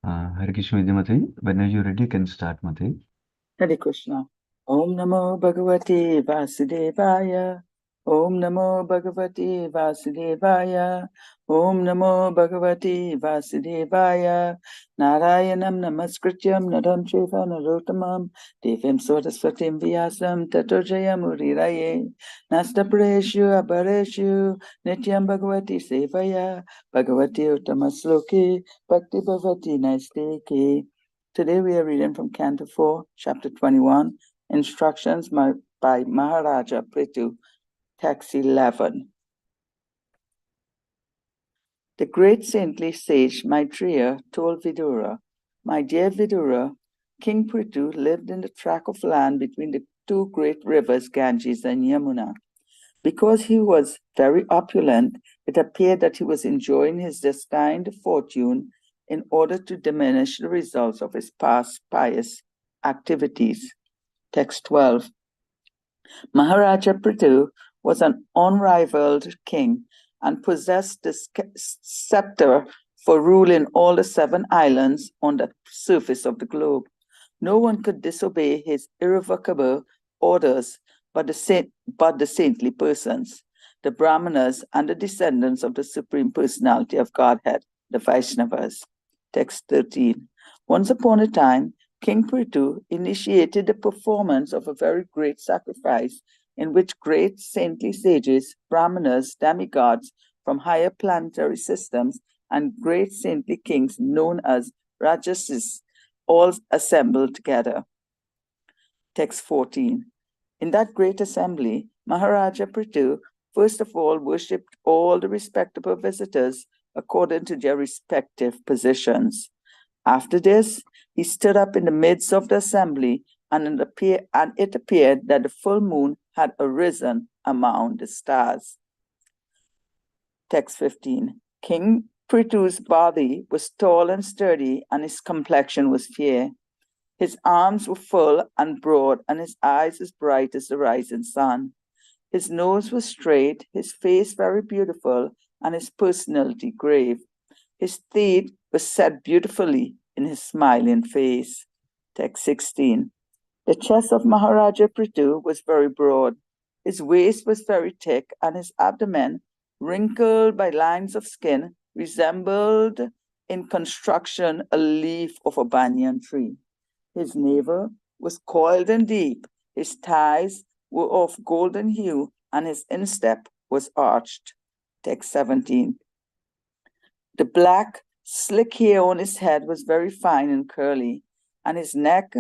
Hare Krishna Vidya. Whenever you're ready, you can start, Mati. Hare Krishna. Om Namo Bhagavate Vasudevaya. Om Namo Bhagavate Vasudevaya. Om Namo Bhagavate Vasudevaya. Narayanam Namaskrityam Naram Cheva Narottamam Devim Saraswatim Vyasam Tato Jayamuriraye Nastapreshu Apareshu Nityam Bhagavati Sevaya Bhagavati Uttamasloke Bhakti Bhavati Naisteke. Today we are reading from Canto 4, Chapter 21, Instructions by Maharaja Prithu, Text 11. The great saintly sage Maitreya told Vidura, "My dear Vidura, King Prithu lived in the tract of land between the two great rivers Ganges and Yamuna. Because he was very opulent, it appeared that he was enjoying his destined fortune in order to diminish the results of his past pious activities." Text 12. Maharaja Prithu was an unrivaled king and possessed the scepter for ruling all the 7 islands on the surface of the globe. No one could disobey his irrevocable orders but the saintly persons, the Brahmanas, and the descendants of the Supreme Personality of Godhead, the Vaishnavas. Text 13. Once upon a time, King Prithu initiated the performance of a very great sacrifice in which great saintly sages, Brahmanas, demigods from higher planetary systems, and great saintly kings known as Rajasis all assembled together. Text 14. In that great assembly, Maharaja Prithu first of all worshipped all the respectable visitors according to their respective positions. After this, he stood up in the midst of the assembly, and it appeared that the full moon had arisen among the stars. Text 15. King Prithu's body was tall and sturdy, and his complexion was fair. His arms were full and broad, and his eyes as bright as the rising sun. His nose was straight, his face very beautiful, and his personality grave. His teeth were set beautifully in his smiling face. Text 16. The chest of Maharaja Prithu was very broad. His waist was very thick, and his abdomen, wrinkled by lines of skin, resembled in construction a leaf of a banyan tree. His navel was coiled and deep, his thighs were of golden hue, and his instep was arched. Text 17. The black, slick hair on his head was very fine and curly, and his neck,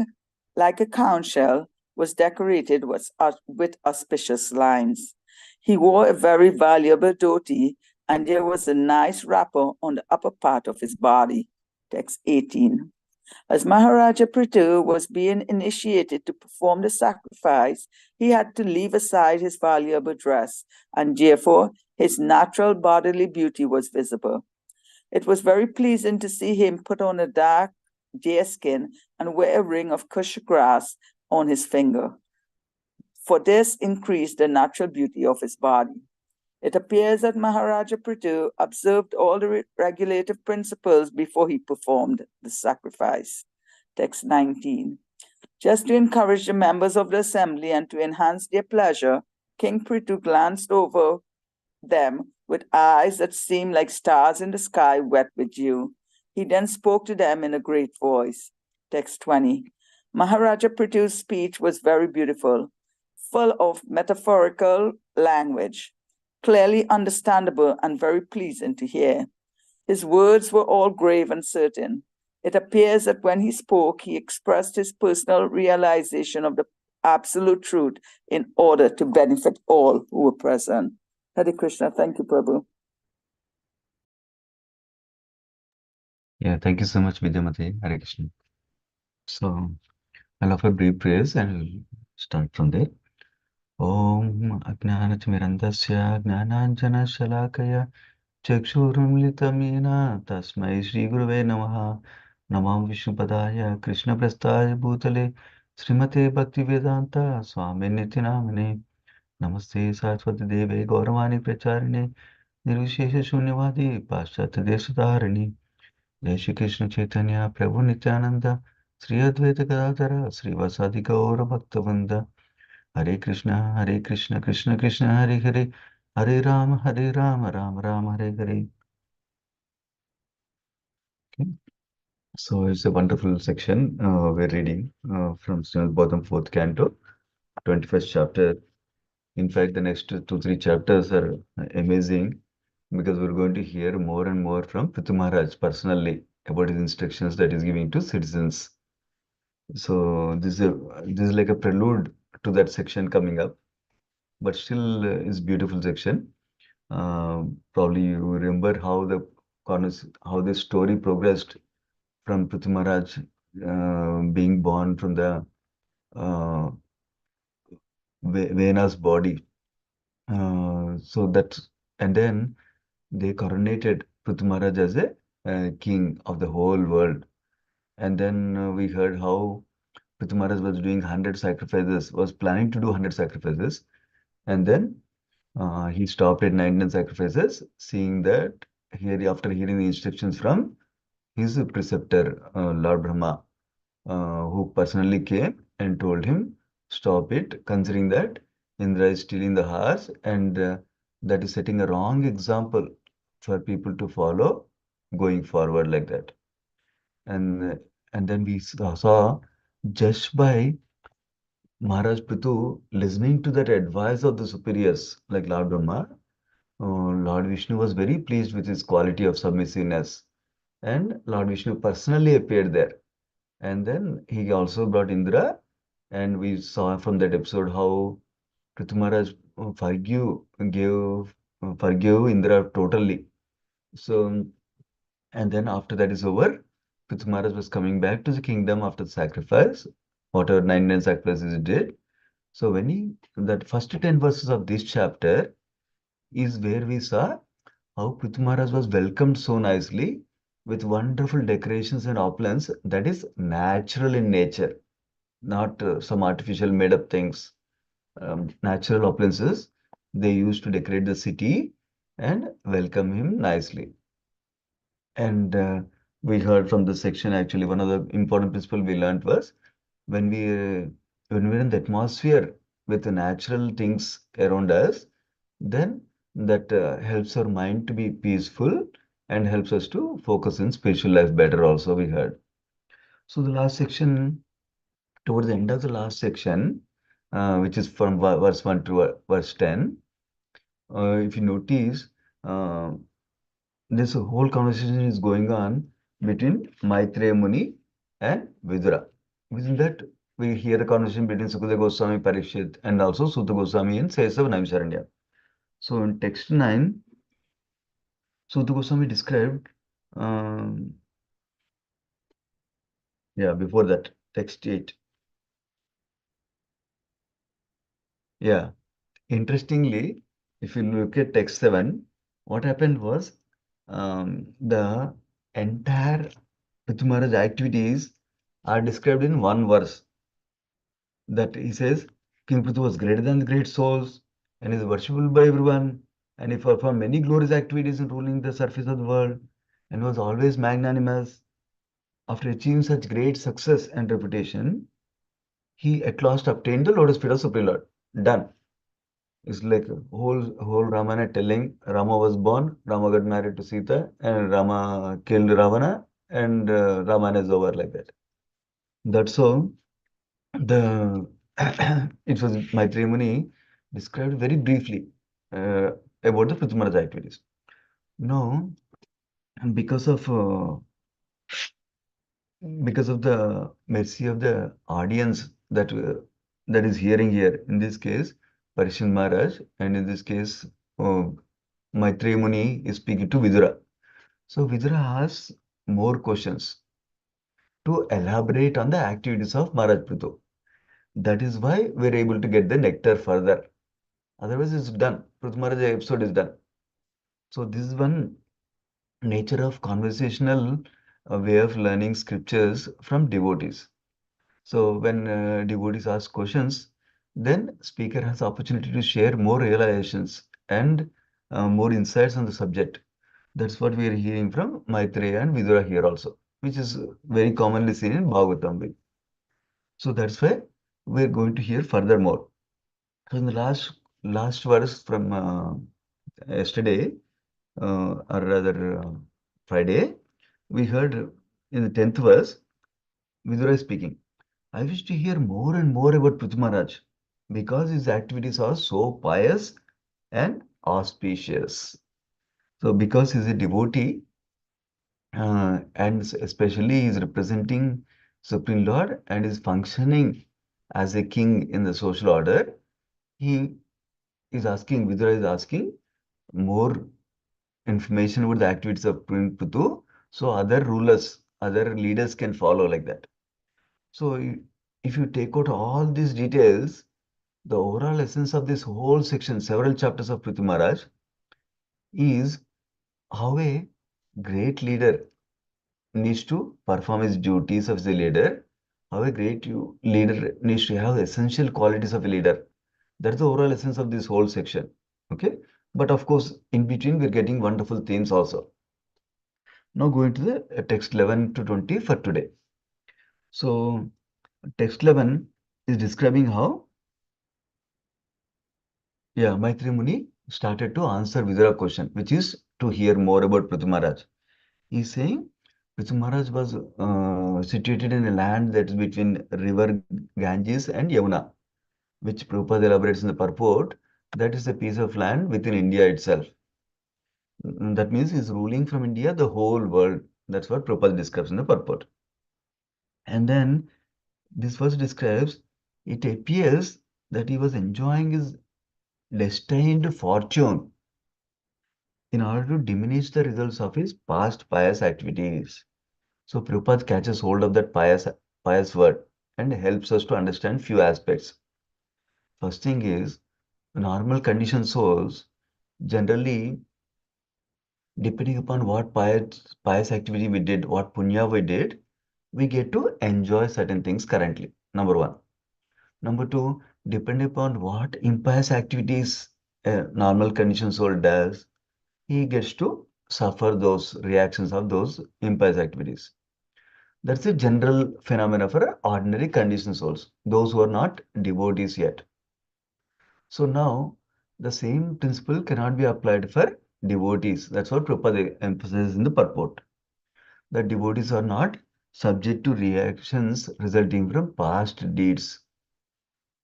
like a conch shell, was decorated with auspicious lines. He wore a very valuable dhoti, and there was a nice wrapper on the upper part of his body. Text 18. As Maharaja Prithu was being initiated to perform the sacrifice, he had to leave aside his valuable dress, and therefore his natural bodily beauty was visible. It was very pleasing to see him put on a dark deerskin and wear a ring of kush grass on his finger, for this increased the natural beauty of his body. It appears that Maharaja Prithu observed all the regulative principles before he performed the sacrifice. Text 19. Just to encourage the members of the assembly and to enhance their pleasure, King Prithu glanced over them with eyes that seemed like stars in the sky wet with dew. He then spoke to them in a great voice. Text 20. Maharaja Prithu's speech was very beautiful, full of metaphorical language, clearly understandable and very pleasing to hear. His words were all grave and certain. It appears that when he spoke, he expressed his personal realization of the absolute truth in order to benefit all who were present. Hare Krishna. Thank you, Prabhu. Yeah, thank you so much, Vidyamati. Hare Krishna. So, I'll offer brief prayers and we'll start from there. Om Ajnanatimirandasya Jnananjana Shalakaya Chakshurumlitamina Tasmai Shri Guruve Namaha Namam Vishnupadaya Krishna Prastaya Bhutale Srimate Bhaktivedanta Swami Nityanamane Namaste Saraswati Deve Gauravani Pracharine Nirvishesha Shunyavadi Paschatya Desatarini Jai Shri Krishna Chaitanya Prabhu Nityananda Sri Advaita Gadadhara Sri Vasadi Gaura Bhaktavinda Hare Krishna Krishna Krishna Hare Hare Hare Rama Rama Rama Hare Hare. Okay. So it's a wonderful section we're reading from Srimad Bhagavatam 4th Canto, 21st chapter. In fact, the next two, three chapters are amazing because we're going to hear more and more from Prithu Maharaj personally about his instructions that he's giving to citizens. So this is like a prelude to that section coming up, but still is beautiful section. Probably you remember how how the story progressed from Prithu Maharaj being born from the uh, Vena's body. So that and then they coronated Prithu Maharaj as a king of the whole world. And then we heard how Prithu Maharaj was doing 100 sacrifices, was planning to do 100 sacrifices. And then he stopped at 99 sacrifices, seeing that here after hearing the instructions from his preceptor, Lord Brahma, who personally came and told him, stop it, considering that Indra is stealing the horse and that is setting a wrong example for people to follow going forward like that. And and then we saw just by Maharaj Prithu listening to that advice of the superiors like Lord Brahma, Lord Vishnu was very pleased with his quality of submissiveness. And Lord Vishnu personally appeared there. And then he also brought Indra. And we saw from that episode how Prithu Maharaj forgive Indra totally. So, and then after that is over, Prithu Maharaj was coming back to the kingdom after the sacrifice, whatever 99 sacrifices he did. So when that first 10 verses of this chapter is where we saw how Prithu Maharaj was welcomed so nicely with wonderful decorations and opulence that is natural in nature, not some artificial made up things. Natural opulences they used to decorate the city and welcome him nicely. And we heard from this section actually one of the important principle we learned was when we're in the atmosphere with the natural things around us, then that helps our mind to be peaceful and helps us to focus in spiritual life better also we heard. So the last section, towards the end of the last section, which is from verse 1 to verse 10, if you notice, uh, this whole conversation is going on between Maitreya Muni and Vidura. Within that, we hear the conversation between Sukadeva Goswami, Parikshit, and also Sutta Goswami and Sesava Naimisharanya. So in text 9, Sutta Goswami described, um, yeah, before that, text 8. Yeah, interestingly, if you look at text 7, what happened was the entire Prithu Maharaj activities are described in one verse. That he says, King Prithu was greater than the great souls and is worshipable by everyone, and he performed many glorious activities in ruling the surface of the world and was always magnanimous. After achieving such great success and reputation, he at last obtained the lotus feet of Supreme Lord. Done. It's like a whole Ramayana telling Rama was born, Rama got married to Sita, and Rama killed Ravana, and Ramayana is over like that. That's how the it was Maitreya Muni described very briefly uh, about the Prithu Maharaj activities. Now, because of uh, because of the mercy of the audience that is hearing here, in this case, Parishit Maharaj, and in this case, uh, Maitreya Muni is speaking to Vidura. So Vidura asks more questions to elaborate on the activities of Maharaj Prithu. That is why we're able to get the nectar further. Otherwise, it's done. Prithu Maharaj episode is done. So this is one nature of conversational way of learning scriptures from devotees. So when devotees ask questions, then speaker has opportunity to share more realizations and more insights on the subject. That's what we are hearing from Maitreya and Vidura here also, which is very commonly seen in Bhagavatam. So that's why we're going to hear furthermore. So in the last verse from yesterday, or rather Friday, we heard in the 10th verse, Vidura is speaking. I wish to hear more and more about Prithu Maharaj because his activities are so pious and auspicious. So because he's a devotee, and especially he's representing Supreme Lord and is functioning as a king in the social order, he is asking, Vidura is asking more information about the activities of Prince Puthu, so other rulers, other leaders can follow like that. So if you take out all these details, the overall essence of this whole section, several chapters of Prithu Maharaj, is how a great leader needs to perform his duties of the leader, how a great leader needs to have essential qualities of a leader. That's the overall essence of this whole section. Okay. But of course, in between, we're getting wonderful themes also. Now going to the text 11 to 20 for today. So text 11 is describing how, Maitri Muni started to answer Vidura question, which is to hear more about Prithu Maharaj. He's saying Prithu Maharaj was situated in a land that is between river Ganges and Yamuna, which Prabhupada elaborates in the purport. That is a piece of land within India itself. That means he's ruling from India the whole world. That's what Prabhupada describes in the purport. And then this verse describes, it appears that he was enjoying his destined fortune in order to diminish the results of his past pious activities. So Prabhupada catches hold of that pious word and helps us to understand few aspects. First thing is, normal conditioned souls generally, depending upon what pious activity we did, what punya we did, we get to enjoy certain things currently. Number one. Number two, depending upon what impious activities a normal conditioned soul does, he gets to suffer those reactions of those impious activities. That's a general phenomena for ordinary conditioned souls, those who are not devotees yet. So now the same principle cannot be applied for devotees. That's what Prabhupada emphasizes in the purport. That devotees are not subject to reactions resulting from past deeds.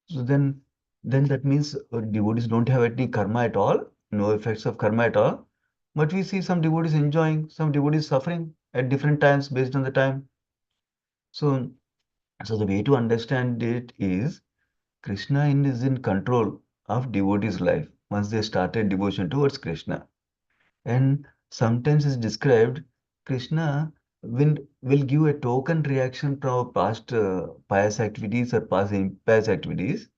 So then that means devotees don't have any karma at all, no effects of karma at all. But we see some devotees enjoying, some devotees suffering at different times based on the time. So, so the way to understand it is is in control of devotees' life once they started devotion towards Krishna. And sometimes it's described Krishna will give a token reaction from our past pious activities or past impious activities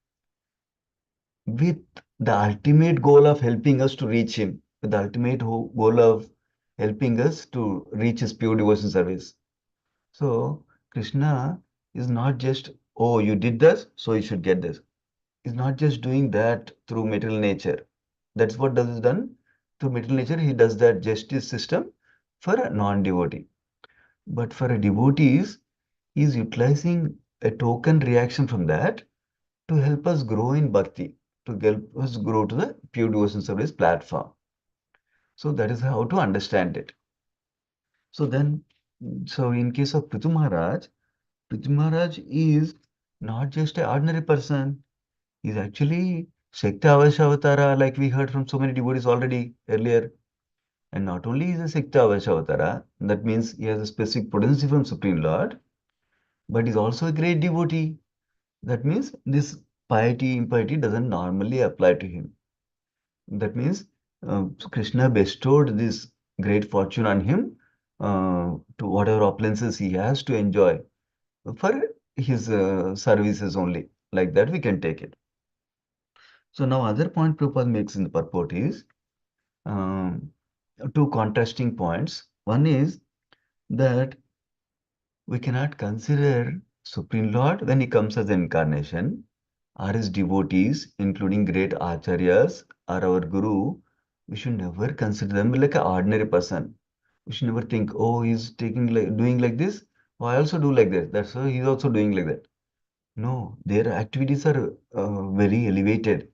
with the ultimate goal of helping us to reach him, with the ultimate goal of helping us to reach his pure devotion service. So Krishna is not just, oh, you did this, so you should get this. He's not just doing that through material nature. That's what does is done through material nature. He does that justice system for a non-devotee. But for a devotees, he's utilizing a token reaction from that to help us grow in bhakti, to help us grow to the pure devotion service platform. So that is how to understand it. So then, so in case of Prithu Maharaj is not just an ordinary person. He's actually Shakti Avashavatara, like we heard from so many devotees already earlier. And not only is a Shakti Avashavatara, that means he has a specific potency from Supreme Lord, but he's also a great devotee. That means this piety, impiety doesn't normally apply to him. That means Krishna bestowed this great fortune on him to whatever opulences he has to enjoy for his services only. Like that, we can take it. So now other point Prabhupada makes in the purport is um, two contrasting points. One is that we cannot consider Supreme Lord when he comes as an incarnation, or his devotees, including great acharyas or our guru, we should never consider them like an ordinary person. We should never think, oh, he's doing like this. Oh, I also do like that. That's why he's also doing like that. No, their activities are very elevated.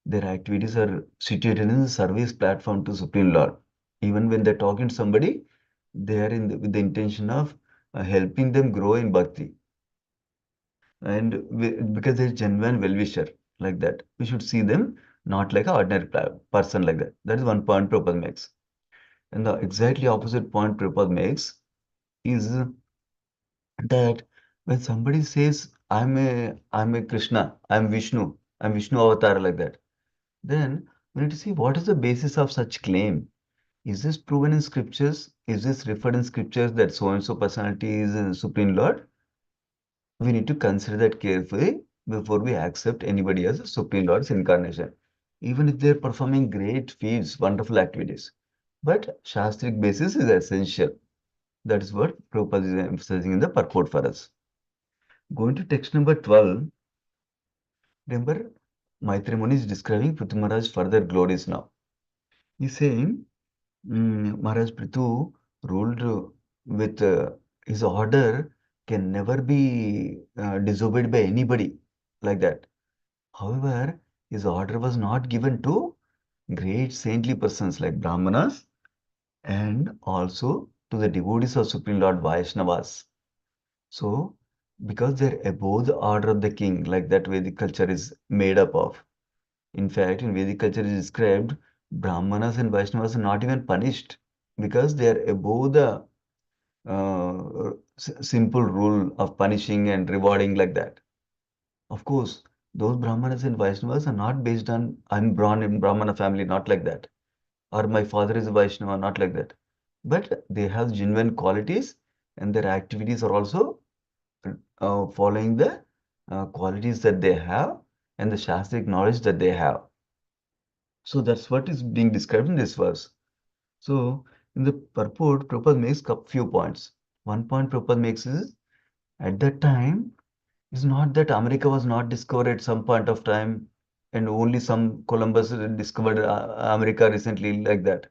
Their activities are situated in the service platform to Supreme Lord. Even when they're talking to somebody, they are with the intention of helping them grow in bhakti. And because they're genuine well-wisher like that, we should see them not like an ordinary person like that. That is one point Prabhupada makes. And the exactly opposite point Prabhupada makes is that when somebody says, I'm a Krishna, I'm Vishnu, I'm Vishnu avatar like that, then we need to see what is the basis of such claim. Is this proven in scriptures? Is this referred in scriptures that so and so personality is a Supreme Lord? We need to consider that carefully before we accept anybody as a Supreme Lord's incarnation, even if they're performing great feats, wonderful activities. But Shastric basis is essential. That is what Prabhupada is emphasizing in the purport for us. Going to text number 12, remember, Maitri Muni is describing Prithu Maharaj's further glories now. He's saying, Maharaj Prithu ruled with his order can never be disobeyed by anybody like that. However, his order was not given to great saintly persons like Brahmanas and also to the devotees of Supreme Lord Vaishnavas. So, because they're above the order of the king, like that Vedic culture is made up of. In fact, in Vedic culture it is described, Brahmanas and Vaishnavas are not even punished because they are above the simple rule of punishing and rewarding like that. Of course, those Brahmanas and Vaishnavas are not based on I'm born in Brahmana family, not like that. Or my father is a Vaishnava, not like that. But they have genuine qualities and their activities are also following the qualities that they have and the Shastric knowledge that they have. So that's what is being described in this verse. So in the purport, Prabhupada makes a few points. One point Prabhupada makes is at that time, it's not that America was not discovered at some point of time and only some Columbus discovered America recently like that.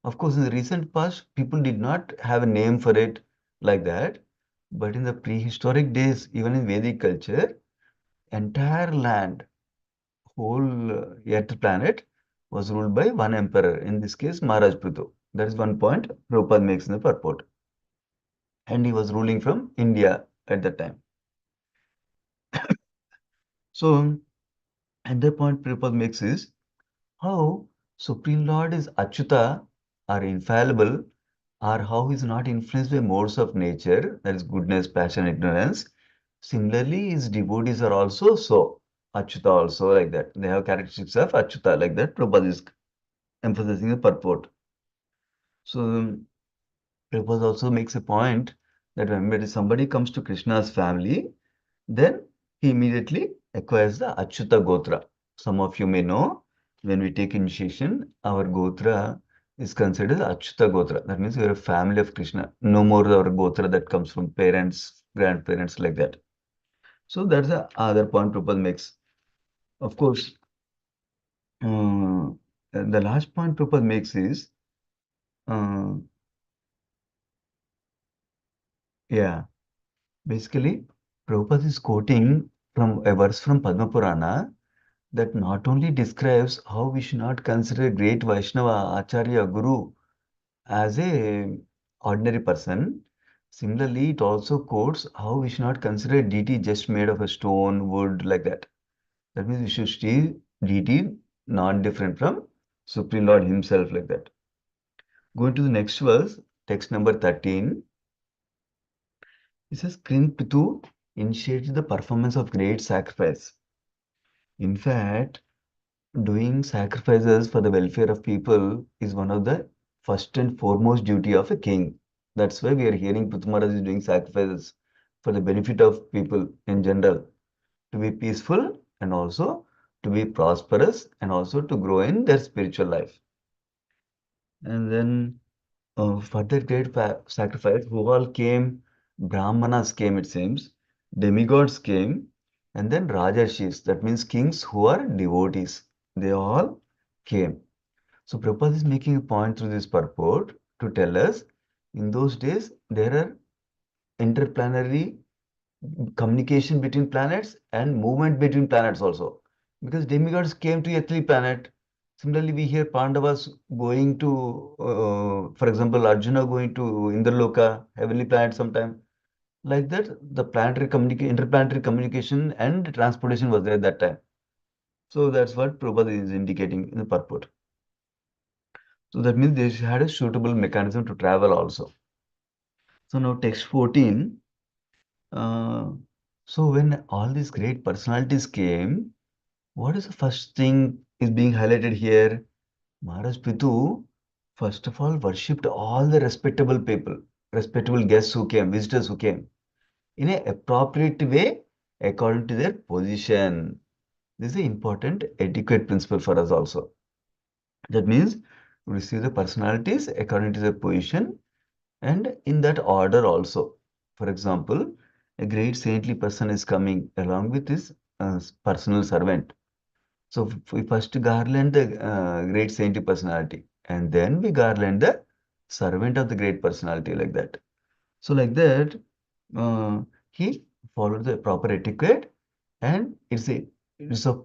Of course, in the recent past, people did not have a name for it like that. But in the prehistoric days, even in Vedic culture, entire land, whole Earth planet was ruled by one emperor, in this case, Maharaj Prithu. That is one point Prabhupada makes in the purport. And he was ruling from India at that time. So, another point Prabhupada makes is how Supreme Lord is Achyuta or infallible, or how he is not influenced by modes of nature, that is goodness, passion, ignorance. Similarly, his devotees are also so. Achyuta also like that. They have characteristics of Achyuta like that. Prabhupada is emphasizing the purport. So Prabhupada also makes a point that when somebody comes to Krishna's family, then he immediately acquires the Achyuta Gotra. Some of you may know when we take initiation, our Gotra is considered Achyuta Gotra. That means we are a family of Krishna. No more our Gotra that comes from parents, grandparents, like that. So that's the other point Prabhupada makes. Of course, the last point Prabhupada makes is, uh, yeah, basically, Prabhupada is quoting from a verse from Padma Purana that not only describes how we should not consider a great Vaishnava, Acharya, Guru as a ordinary person. Similarly, it also quotes how we should not consider a deity just made of a stone, wood, like that. That means we should see deity non-different from Supreme Lord himself, like that. Going to the next verse, text number 13. It says, King Pitu initiated the performance of great sacrifice. In fact, doing sacrifices for the welfare of people is one of the first and foremost duty of a king. That's why we are hearing Prithu Maharaj is doing sacrifices for the benefit of people in general, to be peaceful and also to be prosperous and also to grow in their spiritual life. And then for that great sacrifice, who all came? Brahmanas came, it seems, demigods came, and then Rajarshis, that means kings who are devotees. They all came. So Prabhupada is making a point through this purport to tell us, in those days, there are interplanetary communication between planets and movement between planets also. Because demigods came to earthly planet. Similarly, we hear Pandavas going to, for example, Arjuna going to Indraloka, heavenly planet sometime. Like that, the interplanetary communication and transportation was there at that time. So that's what Prabhupada is indicating in the purport. So that means they had a suitable mechanism to travel also. So now text 14. Uh, so when all these great personalities came, what is the first thing is being highlighted here? Maharaj Prithu, first of all, worshipped all the respectable guests who came, visitors who came, in an appropriate way according to their position. This is an important etiquette principle for us also. That means we receive the personalities according to their position and in that order also. For example, a great saintly person is coming along with his personal servant. So we first garland the great saintly personality and then we garland the servant of the great personality like that. So like that, he followed the proper etiquette and it's of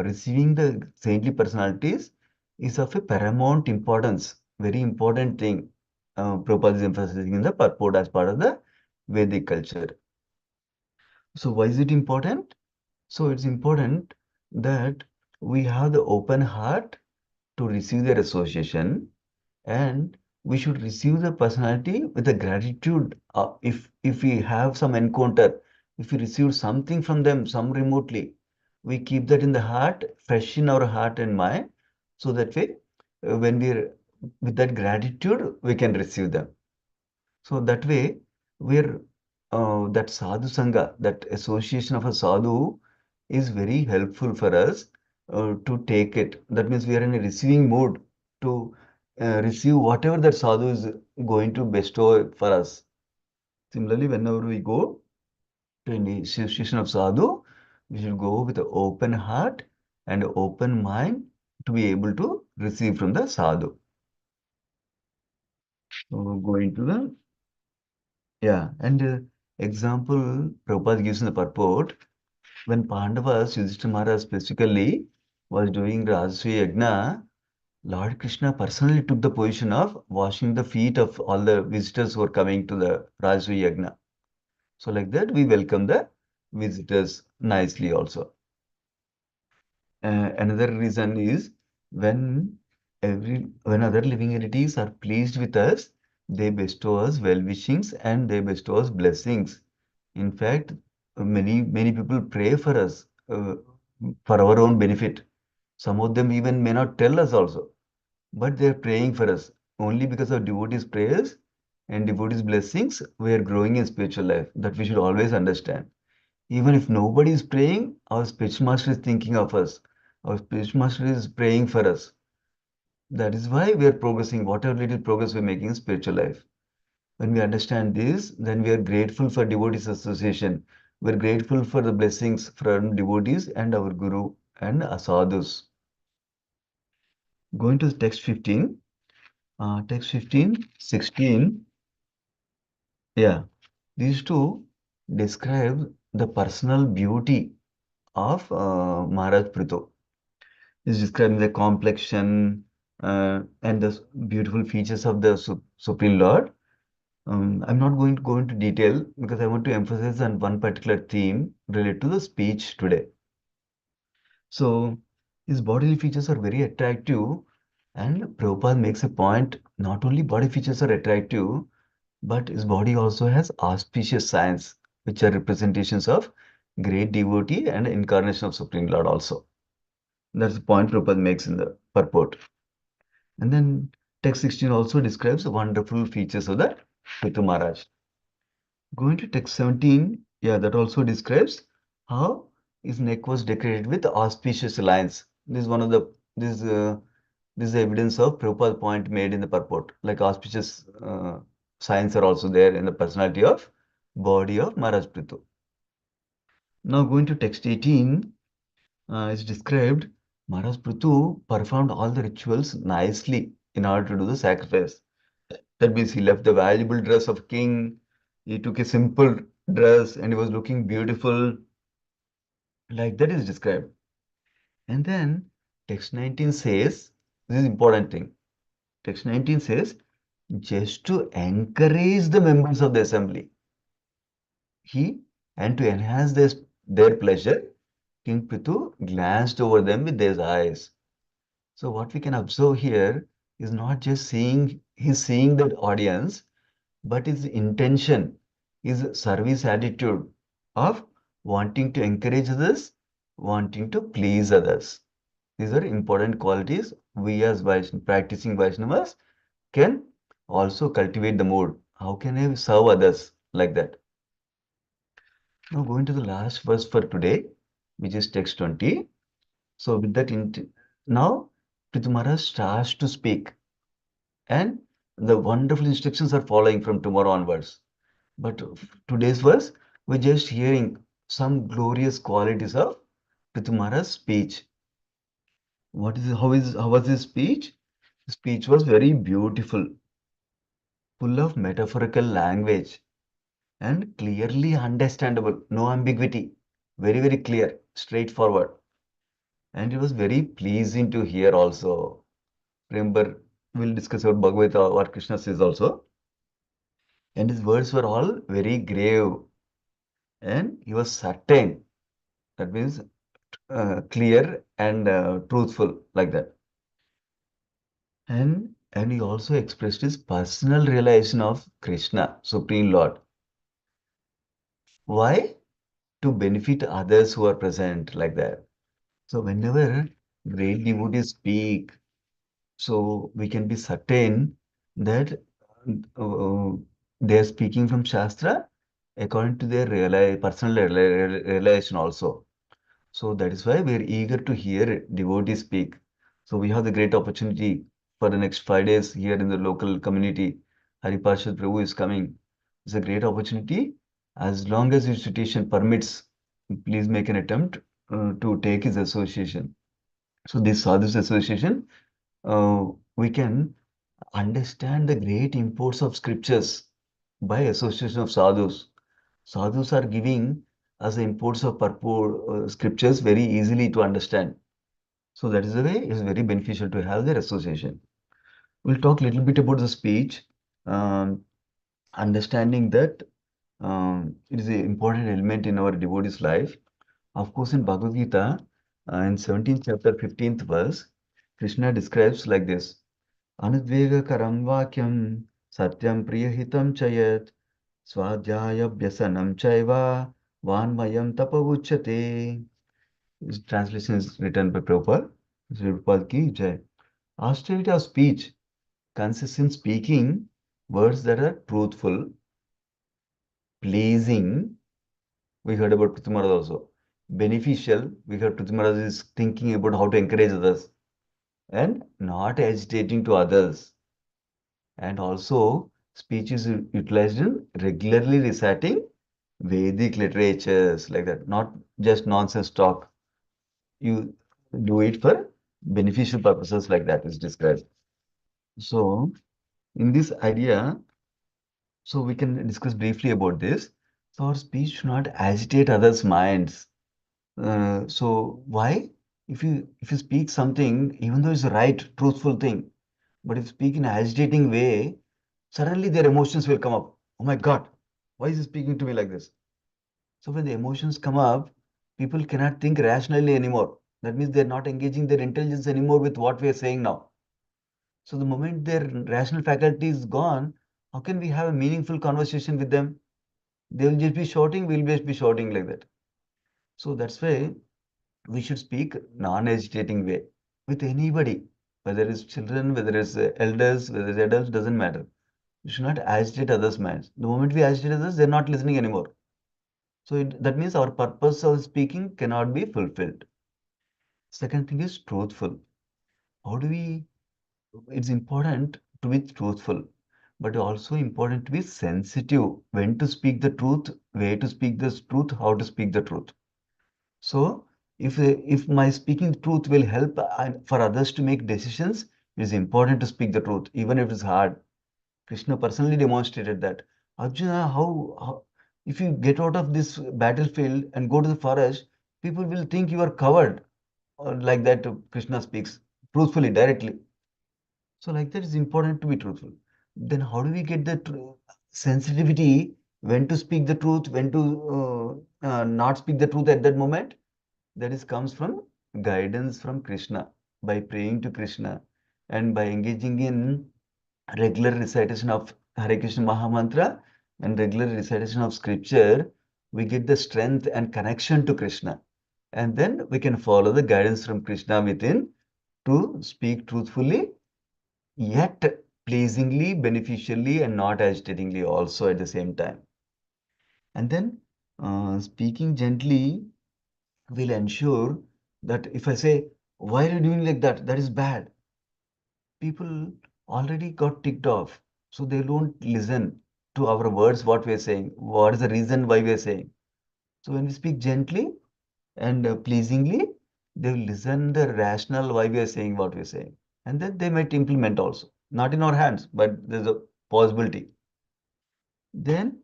receiving the saintly personalities is of a paramount importance, very important thing. Prabhupada is emphasizing in the purport as part of the Vedic culture. So why is it important? So it's important that we have the open heart to receive their association and we should receive the personality with a gratitude. If we have some encounter, if we receive something from them, some remotely, we keep that in the heart, fresh in our heart and mind, so that way, when we're with that gratitude, we can receive them. So that way, we're that sadhu sangha, that association of a sadhu, is very helpful for us to take it. That means we are in a receiving mood to receive whatever that sadhu is going to bestow for us. Similarly, whenever we go to an association of sadhu, we should go with an open heart and open mind to be able to receive from the sadhu. So going to the yeah, and example Prabhupada gives in the purport when Pandavas, Yudhishthira Maharaj specifically, was doing Rajasuya Yajna, Lord Krishna personally took the position of washing the feet of all the visitors who are coming to the Rajasuya Yajna. So like that, we welcome the visitors nicely also. Another reason is when when other living entities are pleased with us, they bestow us well wishings and they bestow us blessings. In fact, many people pray for us for our own benefit. Some of them even may not tell us also, but they are praying for us. Only because of devotees' prayers and devotees' blessings, we are growing in spiritual life. That we should always understand. Even if nobody is praying, our spiritual master is thinking of us. Our spiritual master is praying for us. That is why we are progressing, whatever little progress we're making in spiritual life. When we understand this, then we are grateful for devotees association. We're grateful for the blessings from devotees and our guru and sadhus. Going to text 15, text 15, 16. Yeah, these two describe the personal beauty of Maharaj Prithu. Is describing the complexion and the beautiful features of the Supreme Lord. I'm not going to go into detail because I want to emphasize on one particular theme related to the speech today. So his bodily features are very attractive, and Prabhupada makes a point not only body features are attractive, but his body also has auspicious signs, which are representations of great devotee and incarnation of Supreme Lord also. That's the point Prabhupada makes in the purport. And then text 16 also describes the wonderful features of the Prithu Maharaj. Going to text 17, yeah, that also describes how his neck was decorated with auspicious lines. This is one of the this is evidence of Prabhupada point made in the purport. Like auspicious signs are also there in the personality of body of Maharaj Prithu. Now going to text 18, is described Maharaj Prithu performed all the rituals nicely in order to do the sacrifice. That means he left the valuable dress of king. He took a simple dress and he was looking beautiful. Like that is described. And then text 19 says, this is important thing. Text 19 says, just to encourage the members of the assembly, he and to enhance their pleasure, King Prithu glanced over them with his eyes. So what we can observe here is not just he's seeing that audience, but his intention, his service attitude of wanting to encourage others, wanting to please others. These are important qualities we as practicing Vaishnavas can also cultivate the mood. How can I serve others like that? Now going to the last verse for today, which is text 20. So with that, now Prithu Maharaj starts to speak and the wonderful instructions are following from tomorrow onwards. But today's verse, we're just hearing some glorious qualities of Prithu Maharaj's speech. How was his speech? His speech was very beautiful, full of metaphorical language and clearly understandable, no ambiguity, very, very clear, straightforward. And it was very pleasing to hear also. Remember, we'll discuss about Bhagavatam, what Krishna says also. And his words were all very grave and he was certain. That means clear and truthful, like that. And he also expressed his personal realization of Krishna, Supreme Lord. Why? To benefit others who are present, like that. So whenever great devotees speak, so we can be certain that uh, they are speaking from Shastra according to their personal realization also. So that is why we are eager to hear devotees speak. So we have the great opportunity for the next 5 days here in the local community. Haripashad Prabhu is coming. It's a great opportunity. As long as your situation permits, please make an attempt to take his association. So this Sadhus association, we can understand the great imports of scriptures by association of sadhus. Sadhus are giving us the imports of purport, scriptures very easily to understand. So that is the way it is very beneficial to have their association. We'll talk a little bit about the speech, um, understanding that it is an important element in our devotee's life. Of course, in Bhagavad Gita, in 17th chapter, 15th verse, Krishna describes like this. Anudvegakaram vakyam satyam priyahitam chayat swadhyayabhyasanam chaiva vanmayam tapavujyate. This translation is written by Prabhupada. Sri Prabhupada ki jai. Austerity of speech consists in speaking words that are truthful, pleasing. We heard about Prithu Maharaj also. Beneficial. We heard Prithu Maharaj is thinking about how to encourage others. And not agitating to others. And also, speech is utilized in regularly reciting Vedic literatures like that, not just nonsense talk. You do it for beneficial purposes like that is described. So, in this idea, so we can discuss briefly about this. So, our speech should not agitate others' minds. So, why? If you speak something, even though it's the right, truthful thing, but if you speak in an agitating way, suddenly their emotions will come up. Oh my God, why is he speaking to me like this? So when the emotions come up, people cannot think rationally anymore. That means they're not engaging their intelligence anymore with what we are saying now. So the moment their rational faculty is gone, how can we have a meaningful conversation with them? They will just be shouting, we'll just be shouting like that. So that's why we should speak non-agitating way with anybody, whether it's children, whether it's elders, whether it's adults, doesn't matter. We should not agitate others' minds. The moment we agitate others, they're not listening anymore. So that means our purpose of speaking cannot be fulfilled. Second thing is truthful. How do we, it's important to be truthful, but also important to be sensitive when to speak the truth, where to speak the truth, how to speak the truth. So If my speaking truth will help for others to make decisions, it is important to speak the truth, even if it's hard. Krishna personally demonstrated that. Arjuna, if you get out of this battlefield and go to the forest, people will think you are covered, or like that. Krishna speaks truthfully, directly. So, like that, it's important to be truthful. Then, how do we get the sensitivity when to speak the truth, when to not speak the truth at that moment? That is comes from guidance from Krishna, by praying to Krishna and by engaging in regular recitation of Hare Krishna Mahamantra and regular recitation of scripture. We get the strength and connection to Krishna, and then we can follow the guidance from Krishna within to speak truthfully, yet pleasingly, beneficially, and not agitatingly also at the same time. And then speaking gently will ensure that if I say, why are you doing like that? That is bad. People already got ticked off. So they don't listen to our words, what we're saying, what is the reason why we're saying. So when we speak gently and pleasingly, they will listen the rational why we are saying what we're saying. And then they might implement also. Not in our hands, but there's a possibility. Then,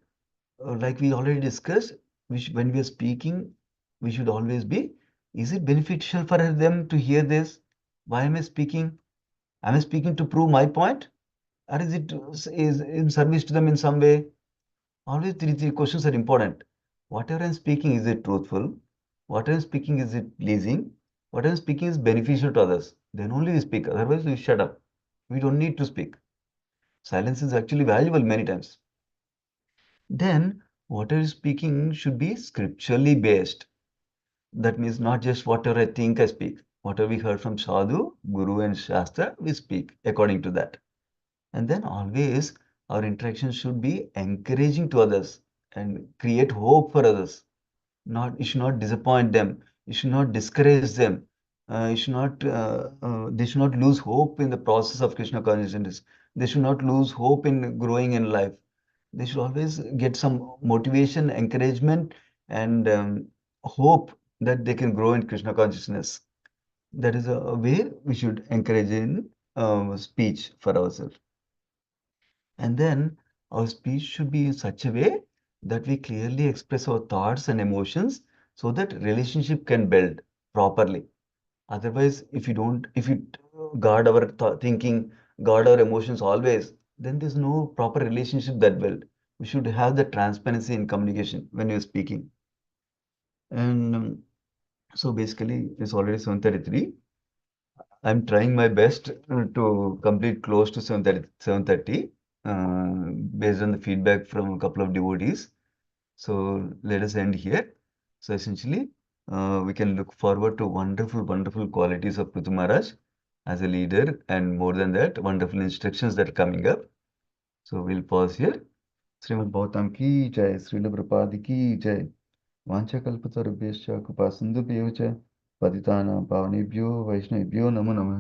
like we already discussed, when we are speaking, we should always be, is it beneficial for them to hear this? Why am I speaking? Am I speaking to prove my point? Or is it is in service to them in some way? Always three questions are important. Whatever I'm speaking, is it truthful? Whatever I'm speaking, is it pleasing? Whatever I'm speaking is beneficial to others. Then only we speak. Otherwise, we shut up. We don't need to speak. Silence is actually valuable many times. Then, whatever is speaking should be scripturally based. That means not just whatever I think I speak. Whatever we heard from Sadhu, Guru, and Shastra, we speak according to that. And then always our interaction should be encouraging to others and create hope for others. Not, you should not disappoint them. You should not discourage them. They should not lose hope in the process of Krishna consciousness. They should not lose hope in growing in life. They should always get some motivation, encouragement, and hope that they can grow in Krishna consciousness. That is a way we should encourage in speech for ourselves. And then our speech should be in such a way that we clearly express our thoughts and emotions so that relationship can build properly. Otherwise, if you guard our thinking, guard our emotions always, then there's no proper relationship that build. We should have the transparency in communication when you're speaking. And so basically, it's already 7:33. I'm trying my best to complete close to 7:30, based on the feedback from a couple of devotees. So let us end here. So essentially, we can look forward to wonderful, wonderful qualities of Prithu Maharaj as a leader, and more than that, wonderful instructions that are coming up. So we'll pause here. Srimad Bhagavatam ki jai, Srila Prabhupada ki jai. वाञ्छाकल्पतरुभ्यश्च कृपासिन्धुभ्यो च पतितानां पावनेभ्यो वैष्णवेभ्यो नमो नमः।